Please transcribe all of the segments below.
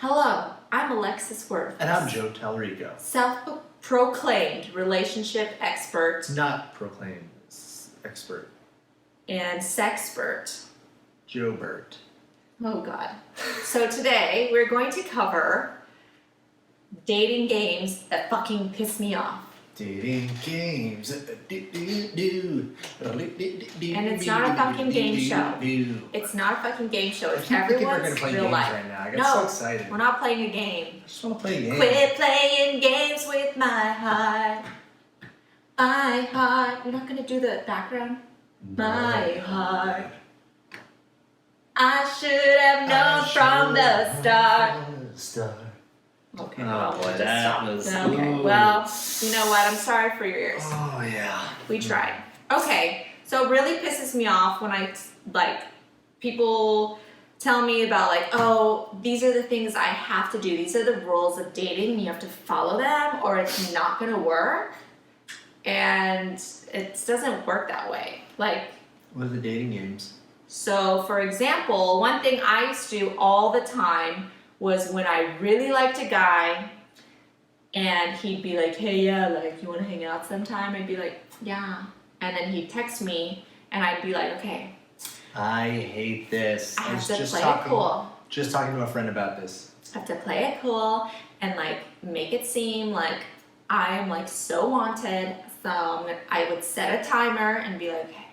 Hello, I'm Alexis Worth. And I'm Joe Talarico. Self-proclaimed relationship expert. Not proclaimed expert. And sexpert. Joe Burt. Oh God. So today we're going to cover dating games that fucking piss me off. Dating games. And it's not a fucking game show. It's not a fucking game show. It's everyone's real life. Right now. I got so excited. We're not playing a game. I just want to play a game. Quit playing games with my heart. My heart. You're not gonna do the background? My heart. I should have known from the start. Okay, well, we'll just stop. Okay, well, you know what? I'm sorry for your ears. Oh, yeah. We tried. Okay, so it really pisses me off when people tell me about oh, these are the things I have to do. These are the rules of dating. You have to follow them or it's not gonna work. And it doesn't work that way. What are the dating games? So, for example, one thing I used to do all the time was when I really liked a guy and he'd be like, hey, yeah, you want to hang out sometime? I'd be like, yeah. And then he'd text me and I'd be like, okay. I hate this. I have to play it cool. Just talking to a friend about this. I have to play it cool and make it seem like I'm so wanted. So I would set a timer and be like, okay,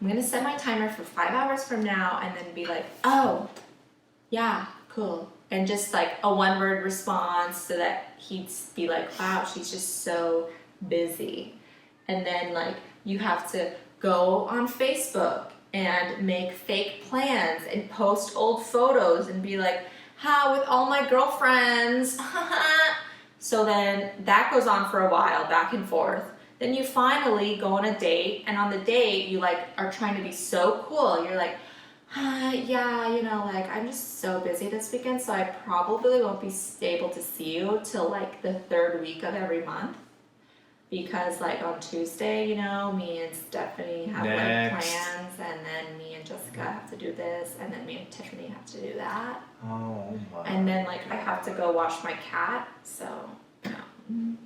I'm gonna set my timer for 5 hours from now and then be like, oh, yeah, cool. And just a one-word response so that he'd be like, wow, she's just so busy. And then you have to go on Facebook and make fake plans and post old photos and be like, hi, with all my girlfriends. So then that goes on for a while, back and forth. Then you finally go on a date, and on the date you are trying to be so cool. You're like, yeah, I'm just so busy this weekend, so I probably won't be able to see you till the third week of every month. Because on Tuesday, me and Stephanie have plans, and then me and Jessica have to do this, and then me and Tiffany have to do that. Oh my. And then I have to go wash my cat, so no.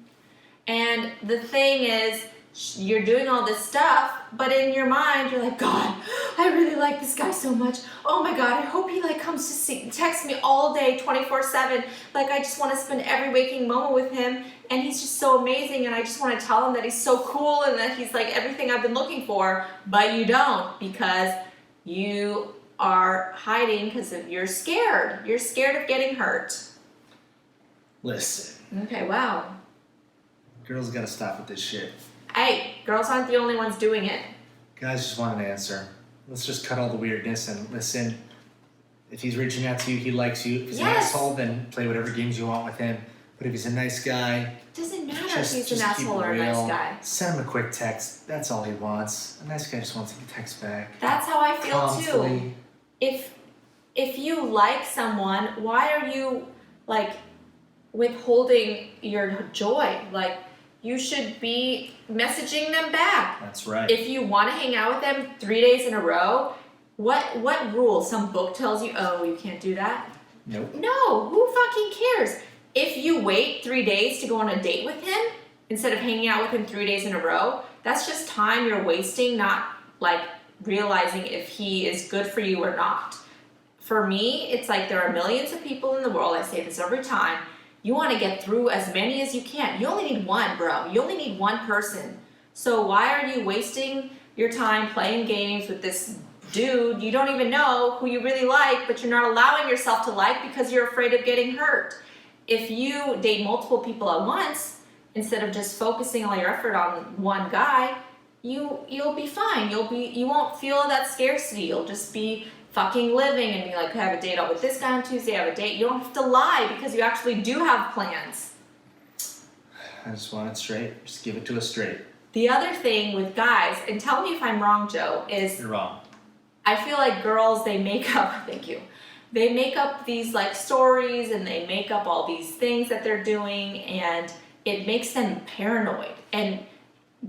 And the thing is, you're doing all this stuff, but in your mind, you're like, God, I really like this guy so much. Oh my God, I hope he comes to text me all day, 24/7. I just want to spend every waking moment with him, and he's just so amazing, and I just want to tell him that he's so cool and that he's everything I've been looking for, but you don't because you are hiding because you're scared. You're scared of getting hurt. Listen. Okay, wow. Girls gotta stop with this shit. Hey, girls aren't the only ones doing it. Guys just want an answer. Let's just cut all the weirdness and listen. If he's reaching out to you, he likes you. If he's an asshole, then play whatever games you want with him. But if he's a nice guy, doesn't matter if he's an asshole or a nice guy. Send him a quick text. That's all he wants. A nice guy just wants to text back. That's how I feel Calmly. too. If you like someone, why are you withholding your joy? You should be messaging them back. That's right. If you want to hang out with them 3 days in a row, what rule? Some book tells you, oh, you can't do that? Nope. No, who fucking cares? If you wait 3 days to go on a date with him, instead of hanging out with him 3 days in a row, that's just time you're wasting, not realizing if he is good for you or not. For me, it's there are millions of people in the world, I say this every time, you want to get through as many as you can. You only need one, bro. You only need one person. So why are you wasting your time playing games with this dude you don't even know who you really like, but you're not allowing yourself to because you're afraid of getting hurt? If you date multiple people at once, instead of just focusing all your effort on one guy, you'll be fine. You won't feel that scarcity. You'll just be fucking living and be I have a date out with this guy on Tuesday, I have a date. You don't have to lie because you actually do have plans. I just want it straight. Just give it to us straight. The other thing with guys, and tell me if I'm wrong, Joe, is you're wrong. I feel girls, they make up, thank you. They make up these stories and they make up all these things that they're doing, and it makes them paranoid. And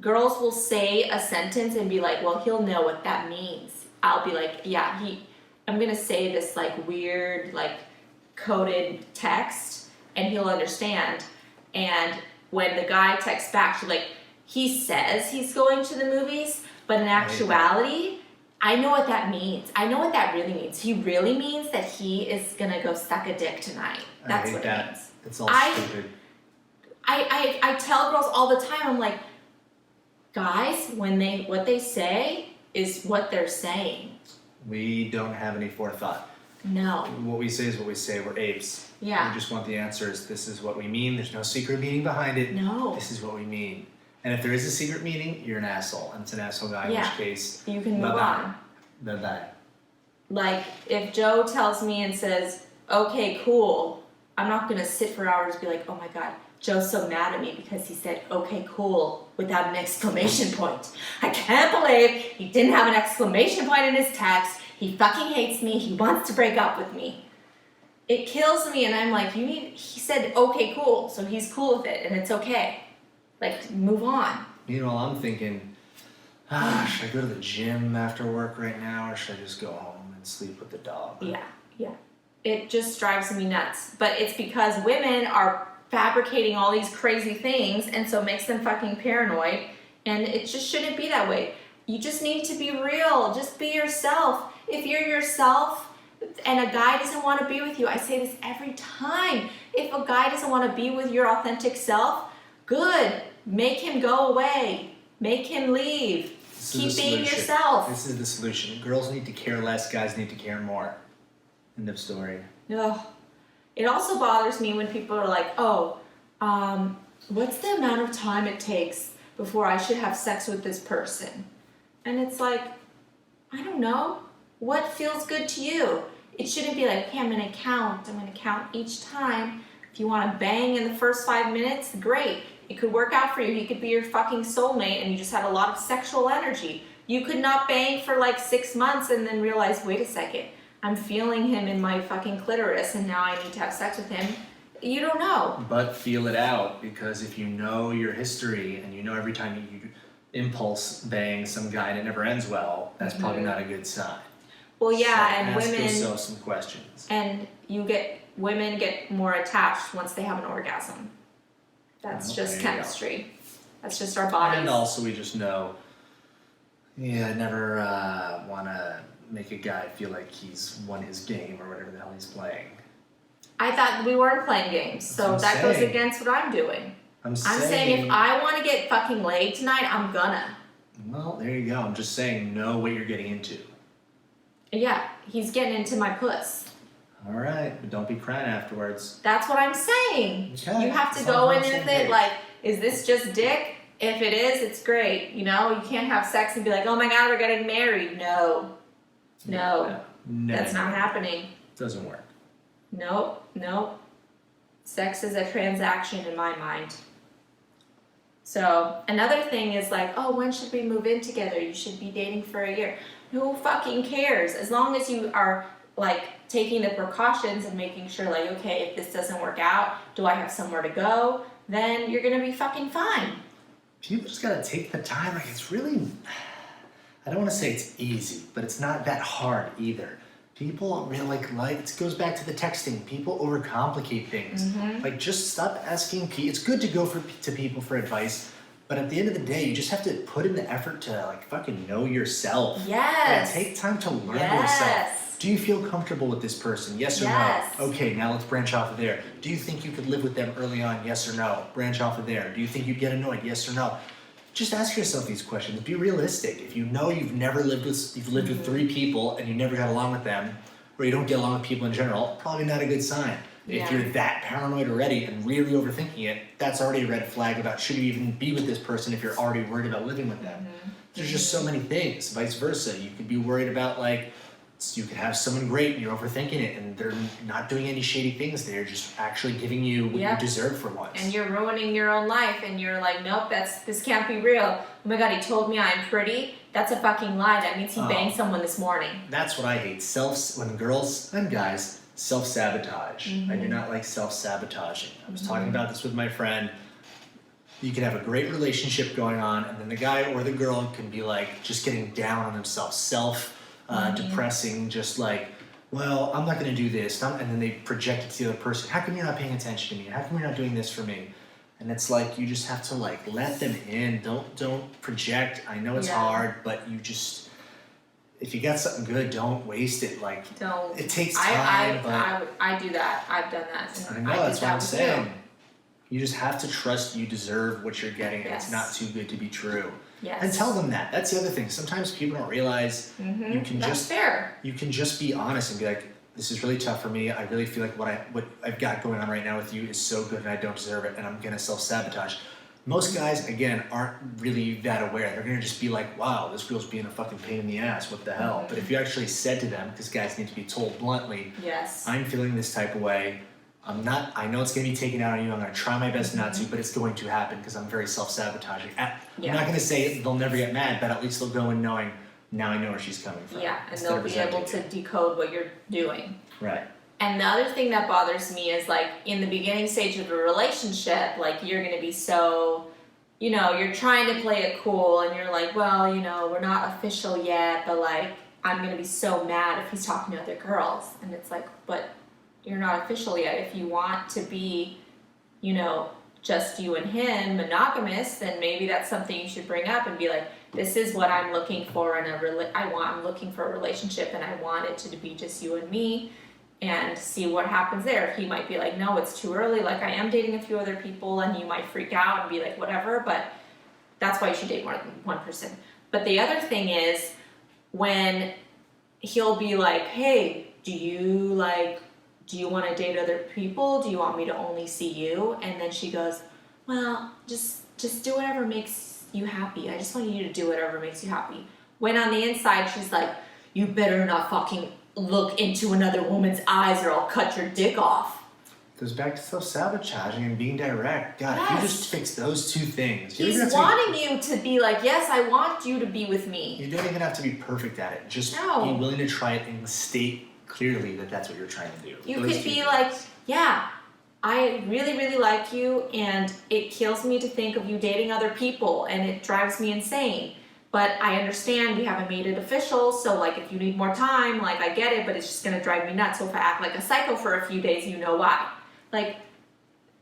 girls will say a sentence and be like, well, he'll know what that means. I'll be like, yeah, I'm gonna say this weird coded text and he'll understand. And when the guy texts back, she's like, he says he's going to the movies, but in actuality, I know what that means. I know what that really means. He really means that he is gonna go suck a dick tonight. That's what it means. It's all stupid. I tell girls all the time, I'm like, guys, what they say is what they're saying. We don't have any forethought. No. What we say is what we say. We're apes. Yeah. We just want the answers. This is what we mean. There's no secret meaning behind it. No. This is what we mean. And if there is a secret meaning, you're an asshole. And it's an asshole guy, in which case, you can move on. Bye-bye. Like, if Joe tells me and says, okay, cool, I'm not gonna sit for hours and be like, oh my God, Joe's so mad at me because he said, okay, cool, without an exclamation point. I can't believe he didn't have an exclamation point in his text. He fucking hates me. He wants to break up with me. It kills me, and I'm like, he said, okay, cool, so he's cool with it, and it's okay. Like, move on. Meanwhile, I'm thinking, should I go to the gym after work right now, or should I just go home and sleep with the dog? Yeah. It just drives me nuts. But it's because women are fabricating all these crazy things, and so it makes them fucking paranoid, and it just shouldn't be that way. You just need to be real. Just be yourself. If you're yourself and a guy doesn't want to be with you, I say this every time. If a guy doesn't want to be with your authentic self, good. Make him go away. Make him leave. Keep being yourself. This is the solution. Girls need to care less, guys need to care more. End of story. Ugh. It also bothers me when people are like, what's the amount of time it takes before I should have sex with this person? And it's like, I don't know. What feels good to you? It shouldn't be like, okay, I'm gonna count each time. If you wanna bang in the first 5 minutes, great. It could work out for you. He could be your fucking soulmate and you just had a lot of sexual energy. You could not bang for like 6 months and then realize, wait a second, I'm feeling him in my fucking clitoris and now I need to have sex with him. You don't know. But feel it out, because if you know your history and you know every time you impulse bang some guy and it never ends well, that's probably not a good sign. Well, yeah, so and ask women yourself some questions. And women get more attached once they have an orgasm. That's just chemistry. That's just our bodies. And also we just know, never want to make a guy feel like he's won his game or whatever the hell he's playing. I thought we weren't playing games, so that goes against what I'm doing. I'm saying if I want to get fucking laid tonight, I'm gonna. Well, there you go. I'm just saying, know what you're getting into. Yeah, he's getting into my puss. All right, but don't be crying afterwards. That's what I'm saying. Okay. You have to go in with it like, is this just dick? If it is, it's great. You know, you can't have sex and be like, oh my God, we're getting married. No. That's not happening. Doesn't work. Nope. Sex is a transaction in my mind. So another thing is like, oh, when should we move in together? You should be dating for a year. Who fucking cares? As long as you are like taking the precautions and making sure like, okay, if this doesn't work out, do I have somewhere to go? Then you're gonna be fucking fine. People just gotta take the time. Like, it's really, I don't want to say it's easy, but it's not that hard either. People really like it goes back to the texting. People overcomplicate things. Mm-hmm. Like, just stop asking people. It's good to go to people for advice, but at the end of the day, you just have to put in the effort to like fucking know yourself. Yes. Like, take time to learn yourself. Do you feel comfortable with this person? Yes or no? Okay, now let's branch off of there. Do you think you could live with them early on? Yes or no? Branch off of there. Do you think you'd get annoyed? Yes or no? Just ask yourself these questions. Be realistic. If you know you've lived with 3 people and you never got along with them, or you don't get along with people in general, probably not a good sign. Yeah. If you're that paranoid already and really overthinking it, that's already a red flag about should you even be with this person if you're already worried about living with them. Mm-hmm. There's just so many things. Vice versa. You could be worried about like, you could have someone great and you're overthinking it and they're not doing any shady things. They're just actually giving you what you deserve for once. And you're ruining your own life and you're like, nope, this can't be real. Oh my God, he told me I'm pretty. That's a fucking lie. That means he banged someone this morning. That's what I hate. When girls and guys self-sabotage. Mm-hmm. I do not like self-sabotaging. I was talking about this with my friend. You can have a great relationship going on and then the guy or the girl can be like just getting down on themselves, depressing, just like well, I'm not going to do this. And then they project it to the other person. How come you're not paying attention to me? How come you're not doing this for me? And it's like, you just have to like let them in. Don't project. I know it's hard, but you just, if you got something good, don't waste it. Like, don't. It takes time. I do that. I've done that. I know, that's what I'm saying. You just have to trust you deserve what you're getting, and it's not too good to be true. Yes. And tell them that. That's the other thing. Sometimes people don't realize you can you can just be honest and be like, this is really tough for me. I really feel like what I've got going on right now with you is so good and I don't deserve it, and I'm gonna self-sabotage. Most guys, again, aren't really that aware. They're gonna just be like, wow, this girl's being a fucking pain in the ass, what the hell? But if you actually said to them, because guys need to be told bluntly, I'm feeling this type of way, I know it's gonna be taken out on you, I'm gonna try my best not to, but it's going to happen because I'm very self-sabotaging. I'm not gonna say they'll never get mad, but at least they'll go in knowing, now I know where she's coming from. Yeah, and they'll be able to decode what you're doing. Right. And the other thing that bothers me is like in the beginning stage of a relationship, like you're gonna be so, you're trying to play it cool and you're like, well, we're not official yet, but like I'm gonna be so mad if he's talking to other girls. And it's like, but you're not official yet. If you want to be, just you and him, monogamous, then maybe that's something you should bring up and be like, this is what I'm looking for I'm looking for a relationship and I want it to be just you and me, and see what happens there. He might be like, no, it's too early, like I am dating a few other people, and you might freak out and be like, whatever, but that's why you should date more than one person. But the other thing is when he'll be like, hey, do you want to date other people? Do you want me to only see you? And then she goes, well, just do whatever makes you happy. I just want you to do whatever makes you happy. When on the inside, she's like, you better not fucking look into another woman's eyes or I'll cut your dick off. It goes back to self-sabotaging and being direct. God, if you just fix those two things. He's wanting you to be like, yes, I want you to be with me. You don't even have to be perfect at it. Just be willing to try it and state clearly that that's what you're trying to do. You could be like, yeah, I really, really like you, and it kills me to think of you dating other people, and it drives me insane. But I understand we haven't made it official, so like if you need more time, like I get it, but it's just gonna drive me nuts. So if I act like a psycho for a few days, you know why. Like,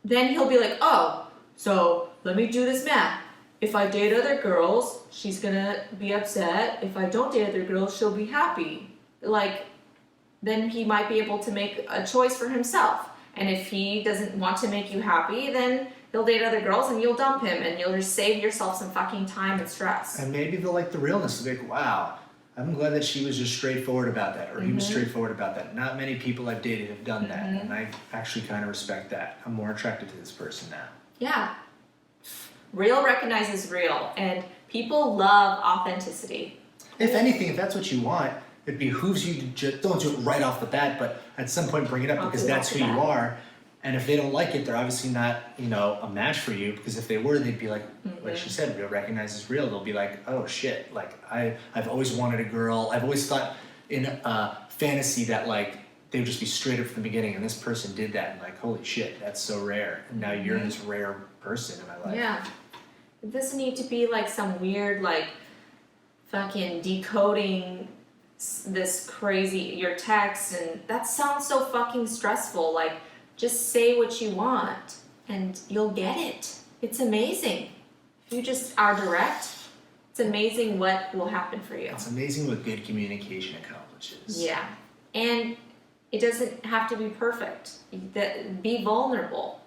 then he'll be like, oh, so let me do this math. If I date other girls, she's gonna be upset. If I don't date other girls, she'll be happy. Like, then he might be able to make a choice for himself. And if he doesn't want to make you happy, then he'll date other girls and you'll dump him and you'll just save yourself some fucking time and stress. And maybe they'll like the realness. They'll be like, wow, I'm glad that she was just straightforward about that, or he was straightforward about that. Not many people I've dated have done that, and I actually kind of respect that. I'm more attracted to this person now. Yeah. Real recognizes real, and people love authenticity. If anything, if that's what you want, it behooves you to just, don't do it right off the bat, but at some point bring it up because that's who you are. And if they don't like it, they're obviously not, a match for you, because if they were, they'd be like she said, real recognizes real. They'll be like, oh shit, like I've always wanted a girl. I've always thought in fantasy that like they would just be straight up from the beginning, and this person did that, and like, holy shit, that's so rare. And now you're this rare person in my life. Yeah. It doesn't need to be like some weird like fucking decoding this crazy your text, and that sounds so fucking stressful. Like, just say what you want and you'll get it. It's amazing. If you just are direct, it's amazing what will happen for you. It's amazing what good communication accomplishes. Yeah. And it doesn't have to be perfect. Be vulnerable.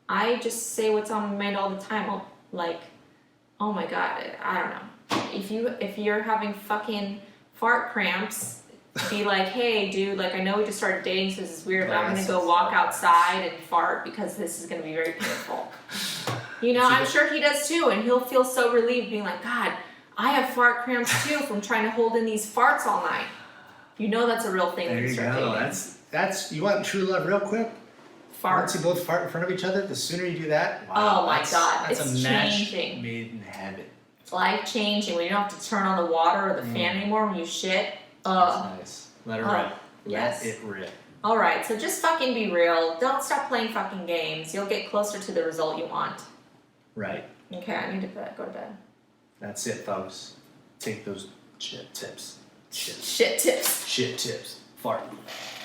I just say what's on my mind all the time. Like, oh my god, I don't know. If you're having fucking fart cramps, be like, hey dude, like I know we just started dating, so this is weird, but I'm gonna go walk outside and fart because this is gonna be very painful. I'm sure he does too, and he'll feel so relieved being like, God, I have fart cramps too from trying to hold in these farts all night. That's a real thing. There you go. That's you want true love real quick? Fart. Once you both fart in front of each other, the sooner you do that, wow. Oh my god, that's it's a match changing. Made in heaven. It's life changing when you don't have to turn on the water or the fan anymore when you shit. That's nice. Let it rip. Yes. Let it rip. Alright, so just fucking be real. Don't stop playing fucking games. You'll get closer to the result you want. Right. Okay, I need to go to bed. That's it, folks. Take those shit tips. Shit tips. Shit tips. fart.